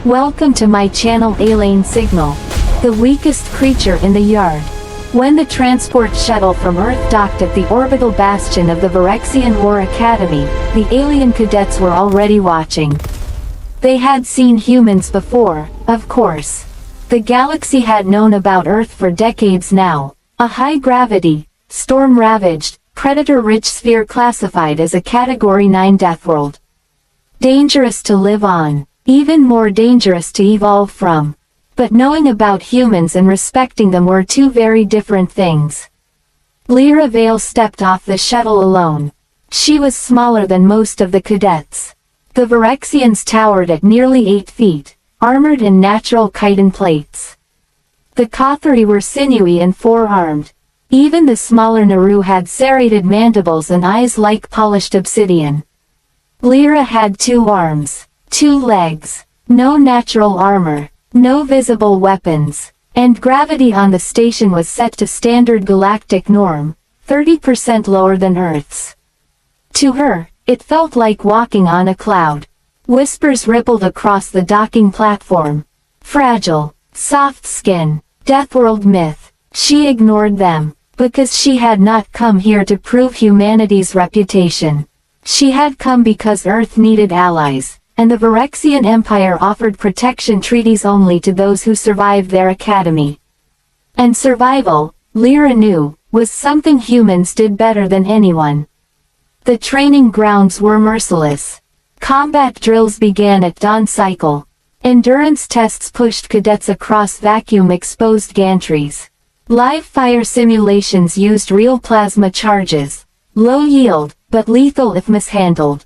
Welcome to my channel Alien Signal, the weakest creature in the yard. When the transport shuttle from Earth docked at the orbital bastion of the Varexian War Academy, the alien cadets were already watching. They had seen humans before, of course. The galaxy had known about Earth for decades now, a high-gravity, storm-ravaged, predator-rich sphere classified as a Category 9 Deathworld. Dangerous to live on, even more dangerous to evolve from. But knowing about humans and respecting them were two very different things. Lyra Vale stepped off the shuttle alone. She was smaller than most of the cadets. The Varexians towered at nearly 8 feet, armored in natural chitin plates. The Kothari were sinewy and four-armed. Even the smaller Naru had serrated mandibles and eyes like polished obsidian. Lyra had 2 arms, 2 legs, no natural armor, no visible weapons, and gravity on the station was set to standard galactic norm, 30% lower than Earth's. To her, it felt like walking on a cloud. Whispers rippled across the docking platform. Fragile, soft skin, Deathworld myth. She ignored them, because she had not come here to prove humanity's reputation. She had come because Earth needed allies, and the Varexian Empire offered protection treaties only to those who survived their academy. And survival, Lyra knew, was something humans did better than anyone. The training grounds were merciless. Combat drills began at dawn cycle. Endurance tests pushed cadets across vacuum-exposed gantries. Live fire simulations used real plasma charges. Low yield, but lethal if mishandled.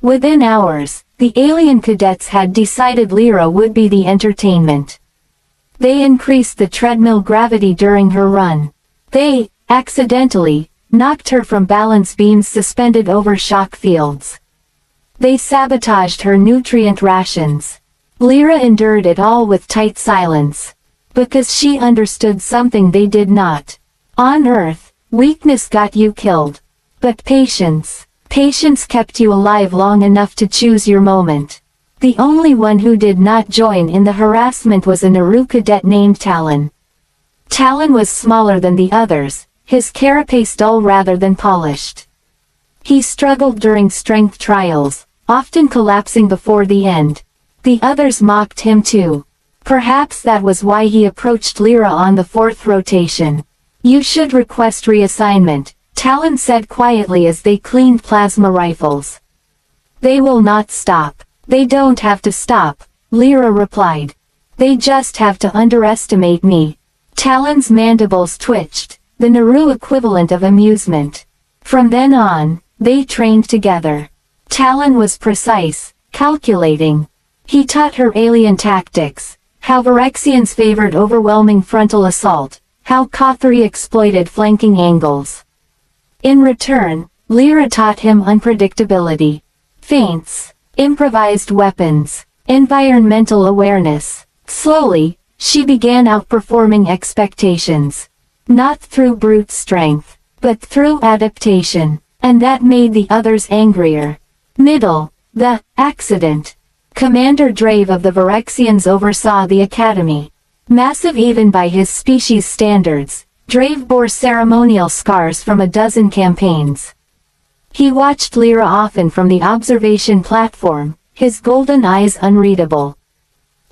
Within hours, the alien cadets had decided Lyra would be the entertainment. They increased the treadmill gravity during her run. They, accidentally, knocked her from balance beams suspended over shock fields. They sabotaged her nutrient rations. Lyra endured it all with tight silence. Because she understood something they did not. On Earth, weakness got you killed. But patience kept you alive long enough to choose your moment. The only one who did not join in the harassment was a Naru cadet named Talon. Talon was smaller than the others, his carapace dull rather than polished. He struggled during strength trials, often collapsing before the end. The others mocked him too. Perhaps that was why he approached Lyra on the 4th rotation. "You should request reassignment," Talon said quietly as they cleaned plasma rifles. "They will not stop." "They don't have to stop," Lyra replied. "They just have to underestimate me." Talon's mandibles twitched, the Naru equivalent of amusement. From then on, they trained together. Talon was precise, calculating. He taught her alien tactics, how Varexians favored overwhelming frontal assault, how Kothari exploited flanking angles. In return, Lyra taught him unpredictability, feints, improvised weapons, environmental awareness. Slowly, she began outperforming expectations. Not through brute strength, but through adaptation, and that made the others angrier. The accident. Commander Drave of the Varexians oversaw the academy. Massive even by his species standards, Drave bore ceremonial scars from a dozen campaigns. He watched Lyra often from the observation platform, his golden eyes unreadable.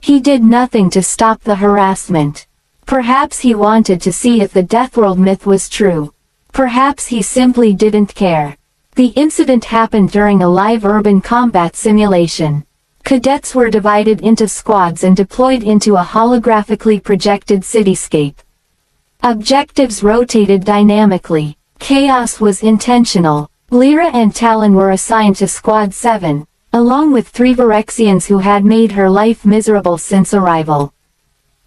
He did nothing to stop the harassment. Perhaps he wanted to see if the Deathworld myth was true. Perhaps he simply didn't care. The incident happened during a live urban combat simulation. Cadets were divided into squads and deployed into a holographically projected cityscape. Objectives rotated dynamically. Chaos was intentional. Lyra and Talon were assigned to Squad 7, along with 3 Varexians who had made her life miserable since arrival.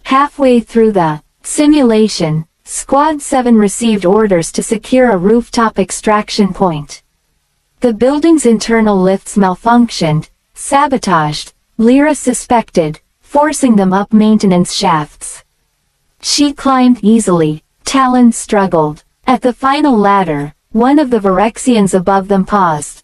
Halfway through the simulation, Squad 7 received orders to secure a rooftop extraction point. The building's internal lifts malfunctioned, sabotaged, Lyra suspected, forcing them up maintenance shafts. She climbed easily, Talon struggled. At the final ladder, one of the Varexians above them paused.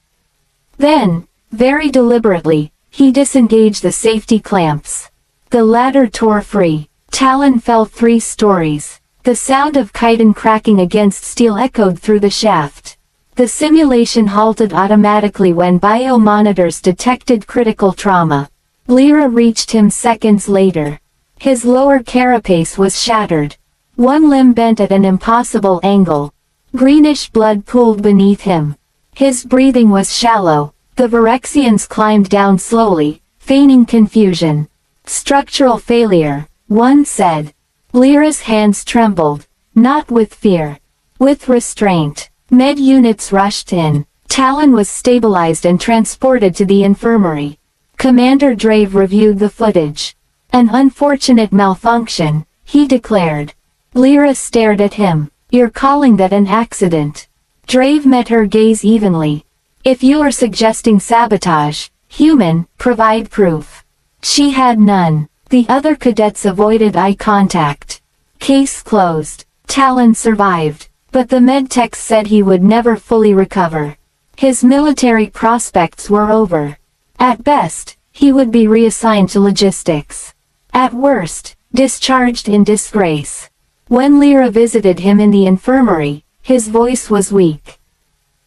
Then, very deliberately, He disengaged the safety clamps. The ladder tore free. Talon fell 3 stories. The sound of chitin cracking against steel echoed through the shaft. The simulation halted automatically when biomonitors detected critical trauma. Lyra reached him seconds later. His lower carapace was shattered. One limb bent at an impossible angle. Greenish blood pooled beneath him. His breathing was shallow. The Virexians climbed down slowly, feigning confusion. Structural failure, one said. Lyra's hands trembled, not with fear, with restraint. Med units rushed in. Talon was stabilized and transported to the infirmary. Commander Drave reviewed the footage. An unfortunate malfunction, he declared. Lyra stared at him. You're calling that an accident? Drave met her gaze evenly. If you are suggesting sabotage, human, provide proof. She had none. The other cadets avoided eye contact. Case closed. Talon survived, but the medtechs said he would never fully recover. His military prospects were over. At best, he would be reassigned to logistics. At worst, discharged in disgrace. When Lyra visited him in the infirmary, his voice was weak.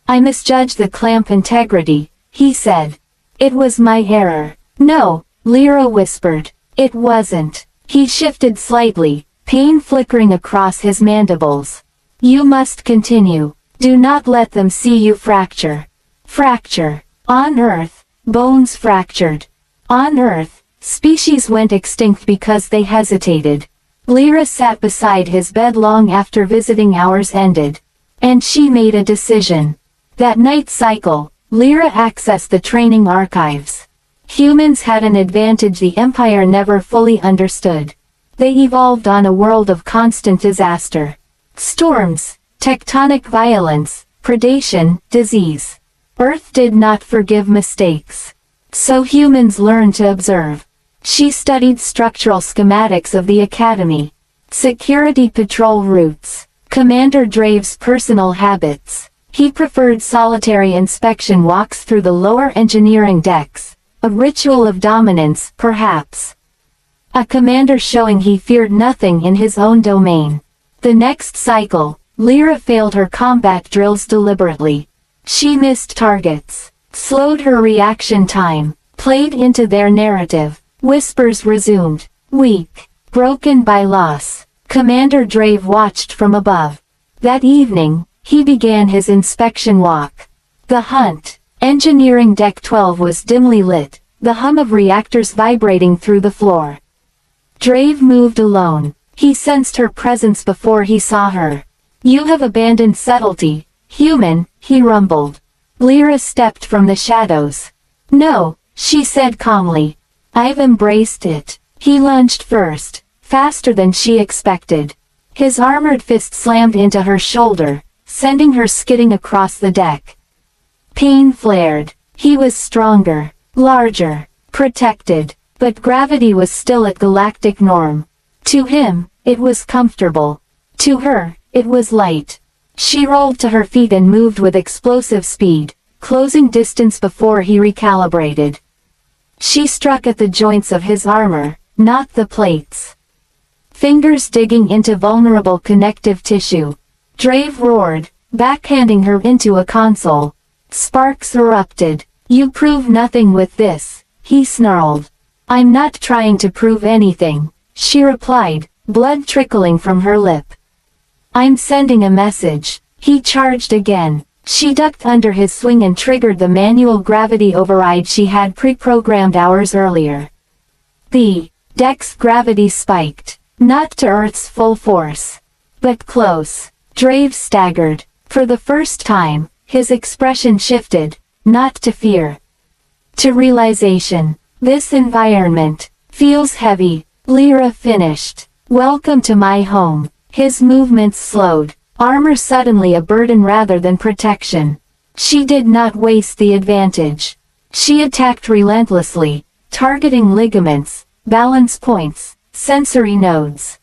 I misjudged the clamp integrity, he said. It was my error. No, Lyra whispered. It wasn't. He shifted slightly, pain flickering across his mandibles. You must continue. Do not let them see you fracture. Fracture. On Earth, bones fractured. On Earth, species went extinct because they hesitated. Lyra sat beside his bed long after visiting hours ended. And she made a decision. That night cycle, Lyra accessed the training archives. Humans had an advantage the Empire never fully understood. They evolved on a world of constant disaster. Storms, tectonic violence, predation, disease. Earth did not forgive mistakes. So humans learned to observe. She studied structural schematics of the Academy. Security patrol routes. Commander Drave's personal habits. He preferred solitary inspection walks through the lower engineering decks. A ritual of dominance, perhaps. A commander showing he feared nothing in his own domain. The next cycle, Lyra failed her combat drills deliberately. She missed targets, slowed her reaction time, played into their narrative. Whispers resumed, weak, broken by loss. Commander Drave watched from above. That evening, he began his inspection walk. The hunt. Engineering Deck 12 was dimly lit, the hum of reactors vibrating through the floor. Drave moved alone. He sensed her presence before he saw her. You have abandoned subtlety, human, he rumbled. Lyra stepped from the shadows. No, she said calmly. I've embraced it. He lunged first, faster than she expected. His armored fist slammed into her shoulder, sending her skidding across the deck. Pain flared. He was stronger, larger, protected, but gravity was still at galactic norm. To him, it was comfortable. To her, it was light. She rolled to her feet and moved with explosive speed, closing distance before he recalibrated. She struck at the joints of his armor, not the plates. Fingers digging into vulnerable connective tissue. Drave roared, backhanding her into a console. Sparks erupted. You prove nothing with this, he snarled. I'm not trying to prove anything, she replied, blood trickling from her lip. I'm sending a message. He charged again. She ducked under his swing and triggered the manual gravity override she had pre-programmed hours earlier. The deck's gravity spiked, not to Earth's full force, but close. Drave staggered. For the first time, his expression shifted, not to fear, to realization. This environment feels heavy, Lyra finished. Welcome to my home. His movements slowed. Armor suddenly a burden rather than protection. She did not waste the advantage. She attacked relentlessly, targeting ligaments, balance points, sensory nodes.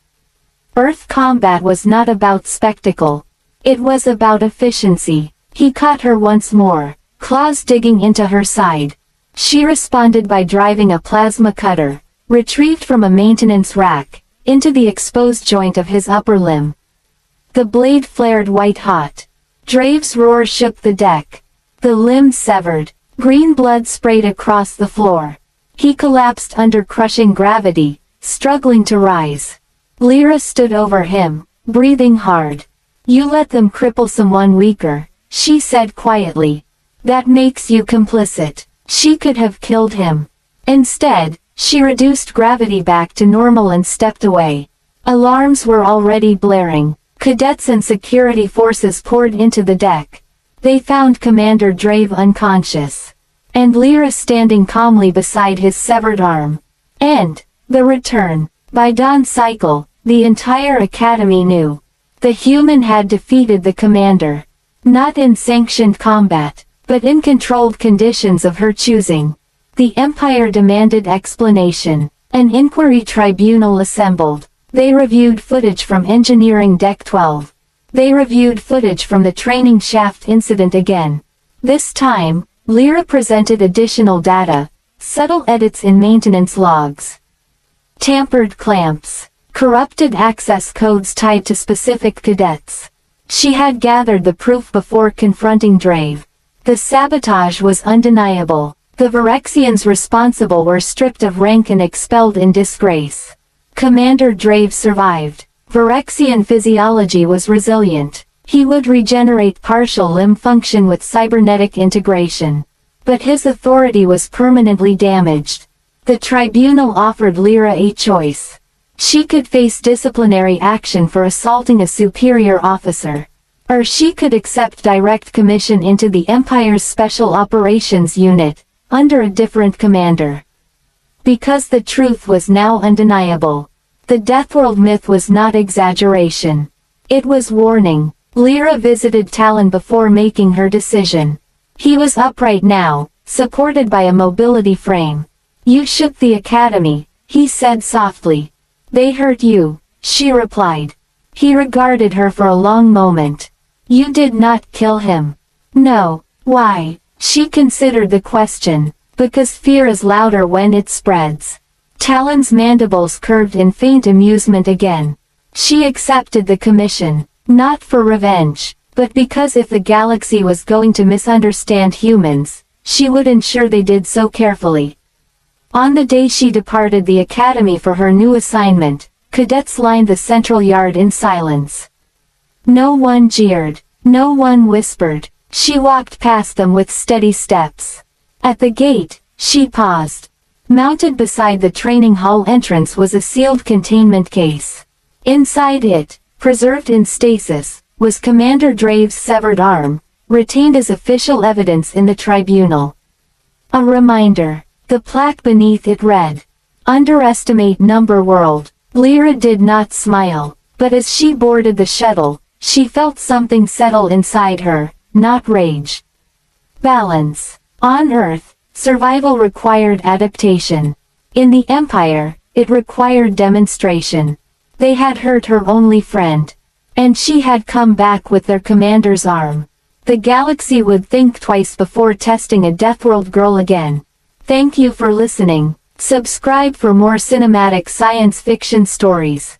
Earth combat was not about spectacle. It was about efficiency. He caught her once more, claws digging into her side. She responded by driving a plasma cutter, retrieved from a maintenance rack, into the exposed joint of his upper limb. The blade flared white-hot. Drave's roar shook the deck. The limb severed. Green blood sprayed across the floor. He collapsed under crushing gravity, struggling to rise. Lyra stood over him, breathing hard. "You let them cripple someone weaker," she said quietly. "That makes you complicit. She could have killed him." Instead, she reduced gravity back to normal and stepped away. Alarms were already blaring. Cadets and security forces poured into the deck. They found Commander Drave unconscious, and Lyra standing calmly beside his severed arm. And the return. By dawn cycle, the entire Academy knew. The human had defeated the commander. Not in sanctioned combat, but in controlled conditions of her choosing. The Empire demanded explanation. An inquiry tribunal assembled. They reviewed footage from Engineering Deck 12. They reviewed footage from the training shaft incident again. This time, Lyra presented additional data, subtle edits in maintenance logs. Tampered clamps. Corrupted access codes tied to specific cadets. She had gathered the proof before confronting Drave. The sabotage was undeniable. The Virexians responsible were stripped of rank and expelled in disgrace. Commander Drave survived. Virexian physiology was resilient. He would regenerate partial limb function with cybernetic integration. But his authority was permanently damaged. The tribunal offered Lyra a choice. She could face disciplinary action for assaulting a superior officer. Or she could accept direct commission into the Empire's Special Operations Unit, under a different commander. Because the truth was now undeniable. The Deathworld myth was not exaggeration. It was warning. Lyra visited Talon before making her decision. He was upright now, supported by a mobility frame. "You shook the Academy," he said softly. "They hurt you," she replied. He regarded her for a long moment. "You did not kill him." "No." "Why?" She considered the question. "Because fear is louder when it spreads." Talon's mandibles curved in faint amusement again. She accepted the commission, not for revenge, but because if the galaxy was going to misunderstand humans, she would ensure they did so carefully. On the day she departed the Academy for her new assignment, cadets lined the central yard in silence. No one jeered. No one whispered. She walked past them with steady steps. At the gate, she paused. Mounted beside the training hall entrance was a sealed containment case. Inside it, preserved in stasis, was Commander Drave's severed arm, retained as official evidence in the tribunal. A reminder. The plaque beneath it read, "Underestimate Number World." Lyra did not smile, but as she boarded the shuttle, she felt something settle inside her, not rage. Balance. On Earth, survival required adaptation. In the Empire, it required demonstration. They had hurt her only friend. And she had come back with their commander's arm. The galaxy would think twice before testing a Deathworld girl again. Thank you for listening. Subscribe for more cinematic science fiction stories.